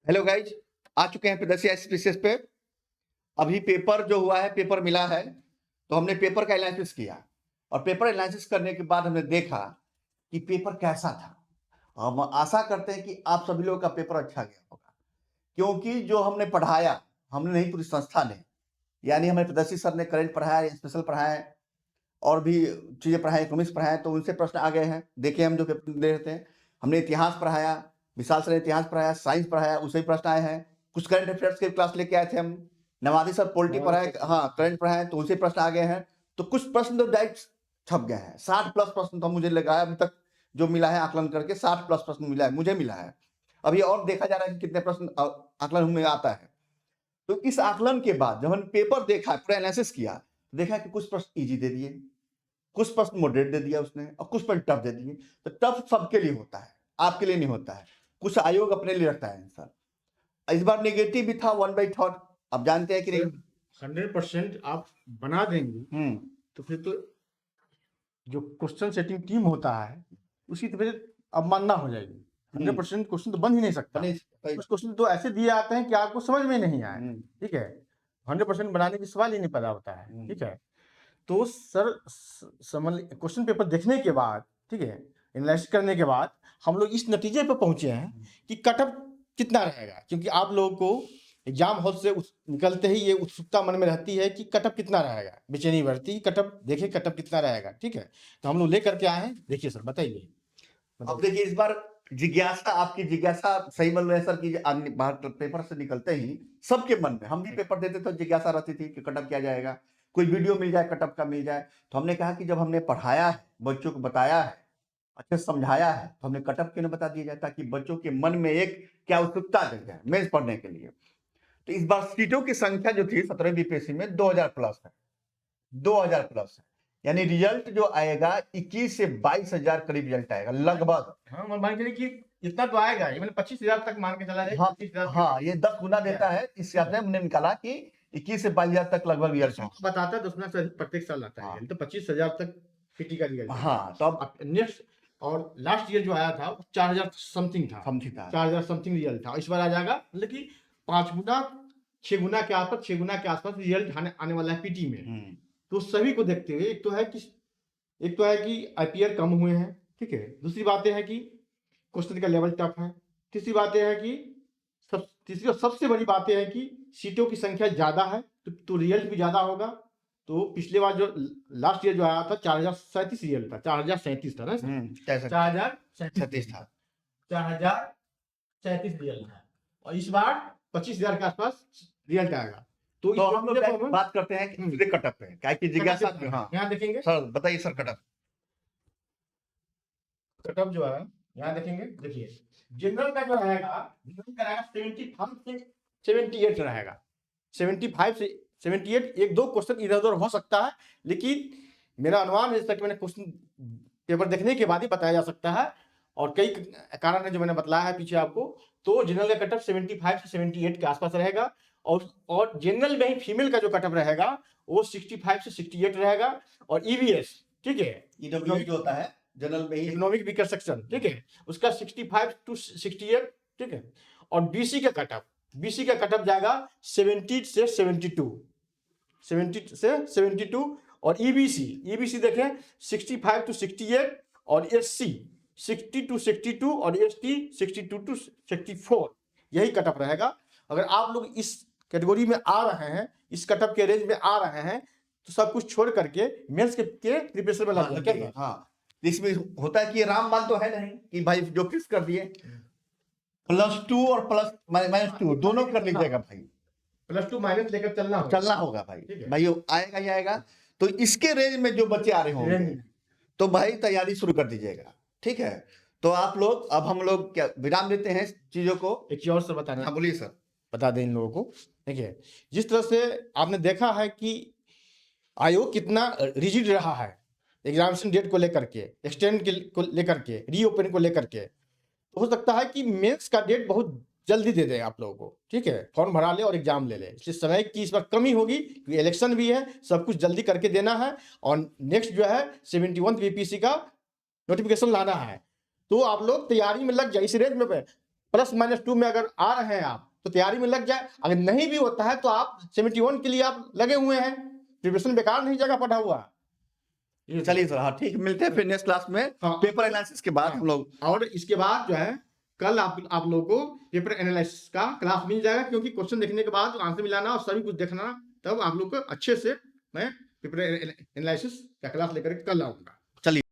Hello guys, आ चुके हैं प्रदर्शी species पे। अभी पेपर जो हुआ है, पेपर मिला है, तो हमने पेपर का एनालिसिस किया और पेपर एनालिसिस करने के बाद हमने देखा कि पेपर कैसा था। हम आशा करते हैं कि आप सभी लोगों का पेपर अच्छा गया होगा, क्योंकि जो हमने पढ़ाया, हमने नहीं पूरी संस्था ने, यानी हमें प्रदर्शी सर ने करंट पढ़ाया, स्पेशल पढ़ाया और भी चीज़ें पढ़ाई, इकोनॉमिक्स पढ़ाया, तो उनसे प्रश्न आ गए हैं। देखिए हम जो पेपर दे रहे थे, हमने इतिहास पढ़ाया, विशाल सर ने इतिहास पढ़ाया, साइंस पढ़ाया, उससे भी प्रश्न आए हैं। कुछ करंट अफेयर्स के क्लास लेके आए थे हम। नवादी सर पॉलिटी पढ़ाए, हाँ करंट पढ़ाए, तो उनसे प्रश्न आ गए हैं। तो कुछ प्रश्न तो डायरेक्ट छप गए हैं। 60 प्लस प्रश्न तो मुझे लगा है अभी तक जो मिला है आकलन करके, 60 प्लस प्रश्न मिला है, मुझे मिला है। अभी और देखा जा रहा है कि कितने प्रश्न आकलन में आता है। तो इस आकलन के बाद जब हमने पेपर देखा, पूरा एनालिसिस किया, देखा कि कुछ प्रश्न इजी दे दिए, कुछ प्रश्न मॉडरेट दे दिया उसने और कुछ प्रश्न टफ दे दिए। तो टफ सबके लिए होता है, आपके लिए नहीं होता है। कुछ आयोग अपने लिए रखता है आंसर। इस बार नेगेटिव भी था 1/3। अब जानते हैं कि नहीं 100% आप बना देंगे तो फिर तो जो क्वेश्चन सेटिंग टीम होता है उसकी तो फिर अवमानना हो जाएगी। 100% क्वेश्चन तो बन ही नहीं सकता। कुछ क्वेश्चन तो ऐसे दिए आते हैं कि आपको समझ में नहीं आए। ठीक है, 100% बनाने की सवाल ही नहीं पैदा होता है। ठीक है, तो सर क्वेश्चन पेपर देखने के बाद, ठीक है, एनालाइसिस करने के बाद हम लोग इस नतीजे पर पहुंचे हैं कि कटअप कितना रहेगा, क्योंकि आप लोगों को एग्जाम हॉल से निकलते ही ये उत्सुकता मन में रहती है कि कटअप कितना रहेगा, बेचैनी बढ़ती है कटअप देखे कटअप कितना रहेगा। ठीक है, तो हम लोग लेकर के आए हैं। देखिए सर बताइए। अब देखिए इस बार जिज्ञासा, आपकी जिज्ञासा सही बोल रहे हैं सर की बाहर पेपर से निकलते ही सबके मन में, हम भी पेपर देते तो जिज्ञासा रहती थी कि कटअप क्या जाएगा, कोई वीडियो मिल जाए कटअप का मिल जाए। तो हमने कहा कि जब हमने पढ़ाया है, बच्चों को बताया है, अच्छे से समझाया है, तो हमने कटअप क्यों न बता दिया जाए, ताकि बच्चों के मन में एक क्या उत्सुकता जग जाए मेंस पढ़ने के लिए। तो इस बार सीटों की संख्या जो थी 17वीं बीपीएससी में 2000 प्लस है, 2000 प्लस है। यानी रिजल्ट जो आएगा 21 से 22,000 करीब रिजल्ट आएगा लगभग। हाँ, मान के चलिए कि इतना तो आएगा ही, मतलब 25,000 तक मान के चला जाए। हाँ, हाँ, ये 10 गुना देता है। इस हिसाब से हमने निकाला कि 21 से 22,000 तक लगभग रिजल्ट है। बताता है 10 गुना से प्रत्येक साल आता है, तो 25,000 तक पीटी का रिजल्ट। हाँ, तो अब नेक्स्ट और लास्ट ईयर जो आया था 4,000 समथिंग था, 4,000 समथिंग रिजल्ट था। इस बार आ जाएगा मतलब कि 5 गुना 6 गुना के आसपास, 6 गुना के आसपास रिजल्ट आने वाला है पीटी में। तो सभी को देखते हुए एक तो है कि आईपीआर कम हुए हैं। ठीक है, दूसरी बात यह है कि क्वेश्चन का लेवल टफ है। तीसरी बात यह है कि तीसरी और सबसे बड़ी बात यह है कि सीटों की संख्या ज्यादा है, तो रिजल्ट भी ज्यादा होगा। तो पिछले बार जो लास्ट ईयर जो आया था 4,037 रिजल्ट था, 4,037 था ना, 4,037 था, 4,037 रिजल्ट था। और इस बार 25,000 के आसपास रिजल्ट आएगा। तो हम लोग बात करते हैं कि सीधे कटअप पे, क्या कि जिज्ञासा। हाँ, यहाँ देखेंगे सर बताइए सर। कटअप जो है यहाँ देखेंगे, देखिए जनरल का जो रहेगा, जनरल का रहेगा 75 से 78 रहेगा। 75 से 78, एक दो क्वेश्चन इधर उधर हो सकता है, लेकिन मेरा अनुमान है, जैसा कि मैंने क्वेश्चन पेपर देखने के बाद ही बताया जा सकता है, और कई कारण है जो मैंने बताया है पीछे आपको। तो जनरल का कटअप 75 से 78 के आसपास रहेगा, और जनरल में ही फीमेल का जो कटअप रहेगा वो 65 से 68 रहेगा। और ईवीएस, ठीक है, ईडब्ल्यूएस जो होता है जनरल में ही, इकोनॉमिक वीकर सेक्शन, ठीक है, उसका 65 to 68। ठीक है, और बीसी का कटअप जाएगा 70 से 72, 70 से 72। और ईबीसी देखें 65 to 68, और एससी 60 to 62, और एसटी 62 to 64। यही कटअप रहेगा। अगर आप लोग इस कैटेगरी में आ रहे हैं, इस कटअप के रेंज में आ रहे हैं, तो सब कुछ छोड़ करके मेंस के प्रिपरेशन में लग जाएंगे। हाँ, इसमें होता है कि रामबाण तो है नहीं कि भाई जो फिक्स कर दिए, +2 और -2 दोनों कर लीजिएगा भाई। +2 माइनस लेकर चलना होगा भाई, भाई आएगा ही आएगा। तो इसके रेंज में जो बच्चे आ रहे होंगे तो भाई तैयारी शुरू कर दीजिएगा। ठीक है, तो आप लोग, अब हम लोग क्या विराम देते हैं चीजों को। एक चीज और सर बताना। हाँ बोलिए सर। बता दें इन लोगों को। देखिए, जिस तरह से आपने देखा है कि आयोग कितना रिजिड रहा है एग्जामिनेशन डेट को लेकर के, एक्सटेंड को लेकर के, रीओपन को लेकर के, तो हो सकता है कि मेंस का डेट बहुत जल्दी दे दें आप लोगों को। ठीक है, फॉर्म भरा ले और एग्जाम ले ले, इसलिए समय की इस बार कमी होगी, क्योंकि इलेक्शन भी है, सब कुछ जल्दी करके देना है। और नेक्स्ट जो है 71 बीपीसी का नोटिफिकेशन लाना है, तो आप लोग तैयारी में लग जाए इस रेंज में। +-2 में अगर आ रहे हैं आप तो तैयारी में लग जाए, अगर नहीं भी होता है तो आप 71 के लिए आप लगे हुए हैं, प्रिपरेशन बेकार नहीं जाएगा पढ़ा हुआ। चलिए सर, हाँ ठीक, मिलते हैं फिर नेक्स्ट क्लास में हाँ। पेपर एनालिसिस के बाद हम लोग। और इसके बाद जो है कल आप लोगों को पेपर एनालिसिस का क्लास मिल जाएगा, क्योंकि क्वेश्चन देखने के बाद आंसर मिलाना और सभी कुछ देखना, तब आप लोग को अच्छे से मैं पेपर एनालिसिस का क्लास लेकर कल आऊंगा। चलिए।